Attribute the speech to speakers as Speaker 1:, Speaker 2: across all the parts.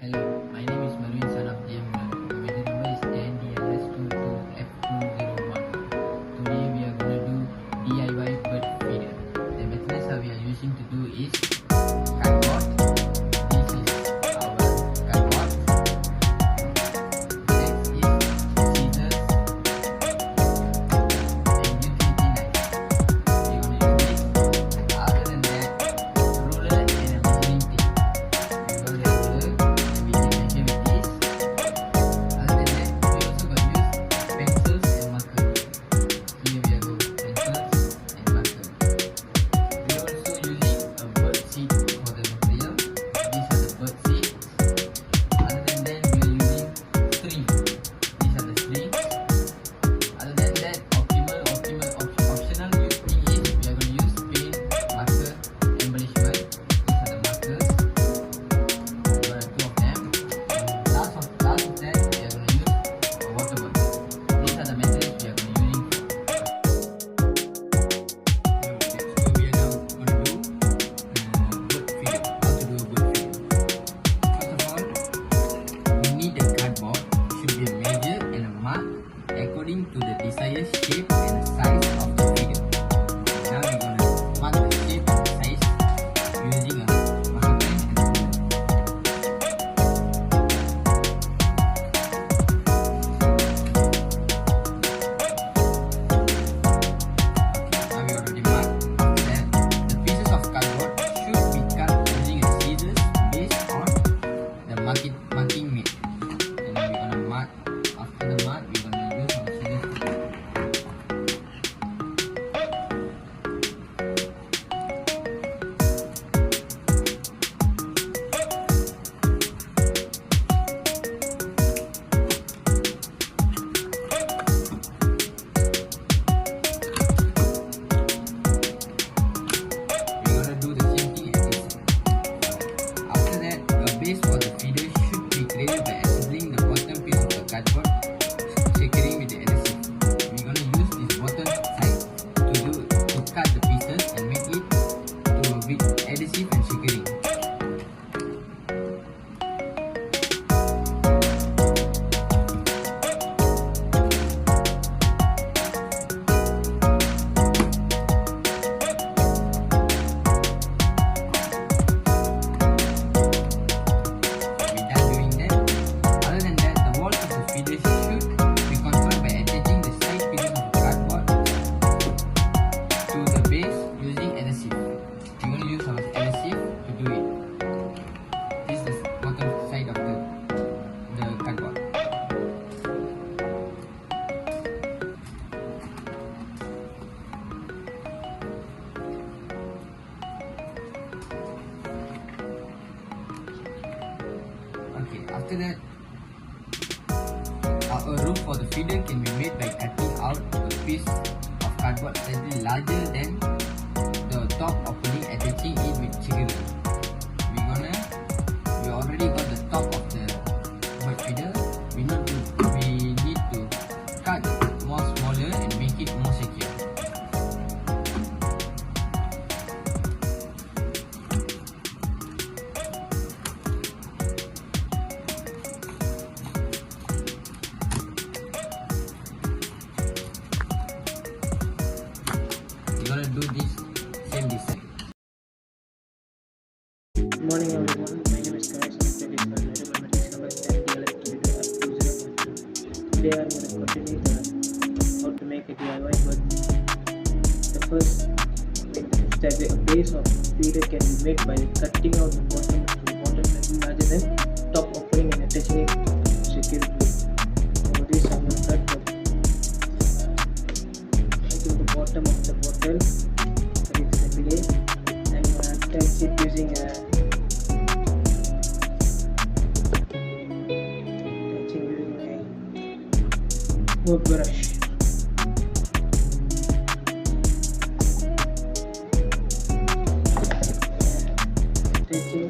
Speaker 1: Hello, my name is MERWIMD, son of GM. My meter number is NDLS22F201. Today we are going to do DIY bird feeder. The methods that we are using to do is cardboard. This is our cardboard. Next is scissors and utility knife. We are going to use this. Other than that, ruler and a measuring tape. We are going to ruler. According to the desired shape and size of the feeder. Now we're going to mark the shape and size using a marker pen and ruler. Now we already marked. After that, the pieces of cardboard should be cut using a scissors based on the marking made. And now we're going to mark. After the mark, we're going to use our scissors to cut. We're going to do the same thing at this side. After that, a base for the feeder should be created by assembling the bottom piece of the cardboard, securing with the adhesive. We're going to use this bottom side to cut the pieces and make it with adhesive and securing. Okay, after that, a roof for the feeder can be made by cutting out a piece of cardboard slightly larger than the top opening, attaching it with chicken. We already got the top of the bird feeder. We need to cut more smaller and make it more secure. We're gonna do this same design.
Speaker 2: Good morning everyone, my name is Ganesh and my mathematics number is NDLS22F201. Today I am going to continue how to make a DIY bird. The first step, a base of feeder can be made by cutting out the bottom slightly larger than top opening and attaching it securely. For this I am going to cut the bottom of the bottle very simply. I'm going to attach it using a wood brush. Attaching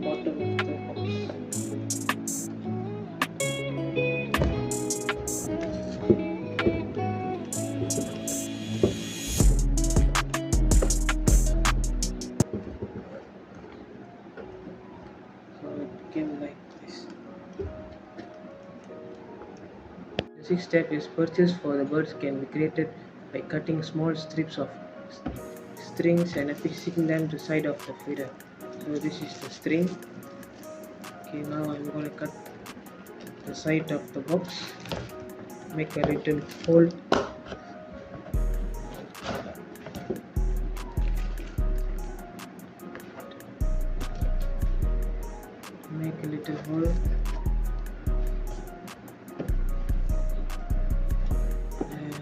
Speaker 2: bottom of the box. came like this. The sixth step is perches for the birds can be created by cutting small strips of strings and affixing them to the side of the feeder. So this is the string. Okay, now I'm going to cut the side of the box, make a little hole, make a little hole, and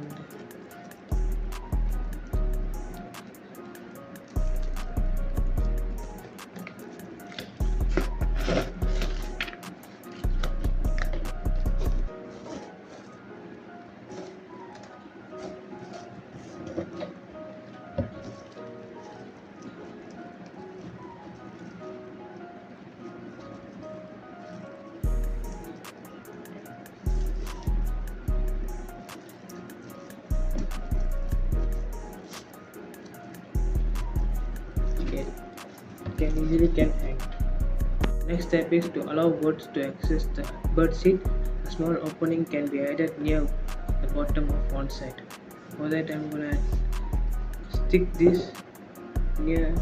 Speaker 2: okay, can hang. Next step is to allow birds to access the bird seat. A small opening can be added near the bottom of one side. For that I'm gonna stick this near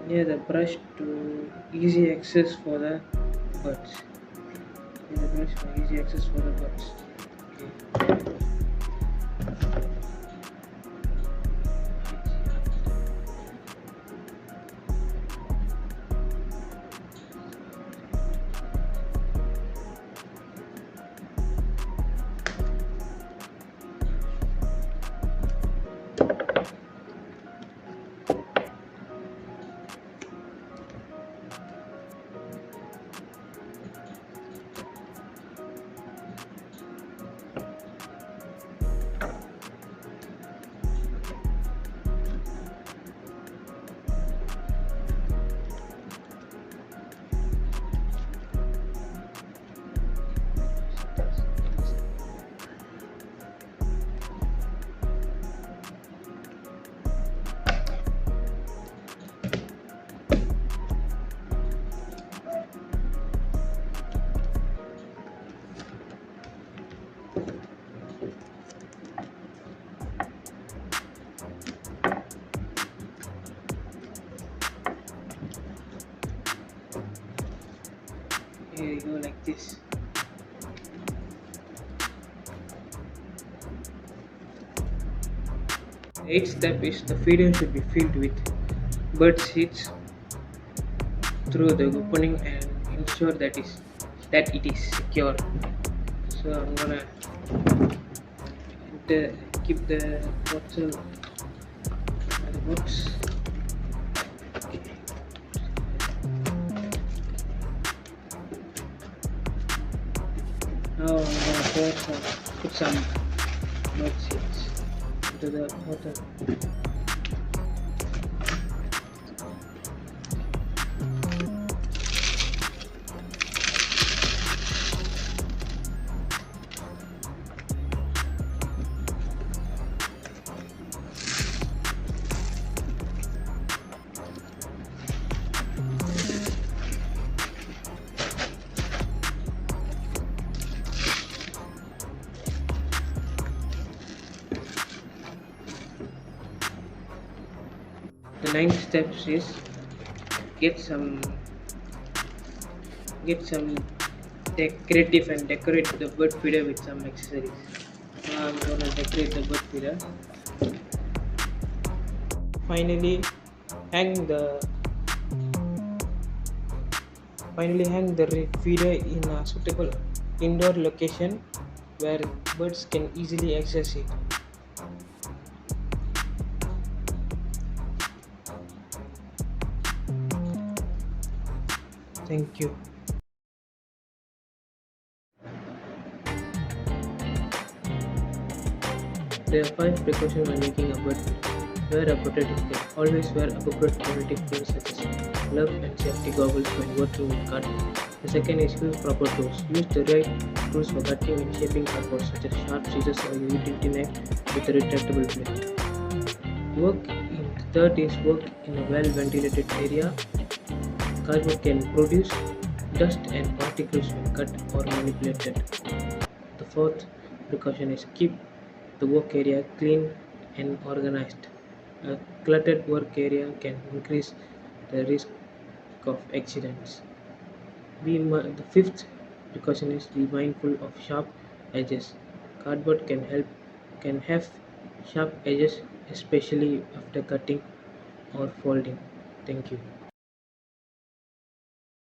Speaker 2: the brush to easy access for the birds. Near the brush for easy access for the birds. Okay. Here you go, like this. The eighth step is the feeder should be filled with bird seeds through the opening and ensure that it is secure. So I'm gonna keep the bottle in the box. Now I'm gonna put some bird seeds into the bottle. The ninth step is get some creative and decorate the bird feeder with some accessories. Now I'm gonna decorate the bird feeder. Finally, hang the feeder in a suitable indoor location where birds can easily access it. Thank you. There are 5 precautions when making a bird feeder. Wear a protective gear. Always wear appropriate protective gear such as gloves and safety goggles when working with cutting. The second is use proper tools. Use the right tools for cutting and shaping cardboard such as sharp scissors or utility knife with a retractable blade. Third is work in a well ventilated area. Cardboard can produce dust and particles when cut or manipulated. The fourth precaution is keep the work area clean and organized. A cluttered work area can increase the risk of accidents. The fifth precaution is be mindful of sharp edges. Cardboard can have sharp edges, especially after cutting or folding. Thank you.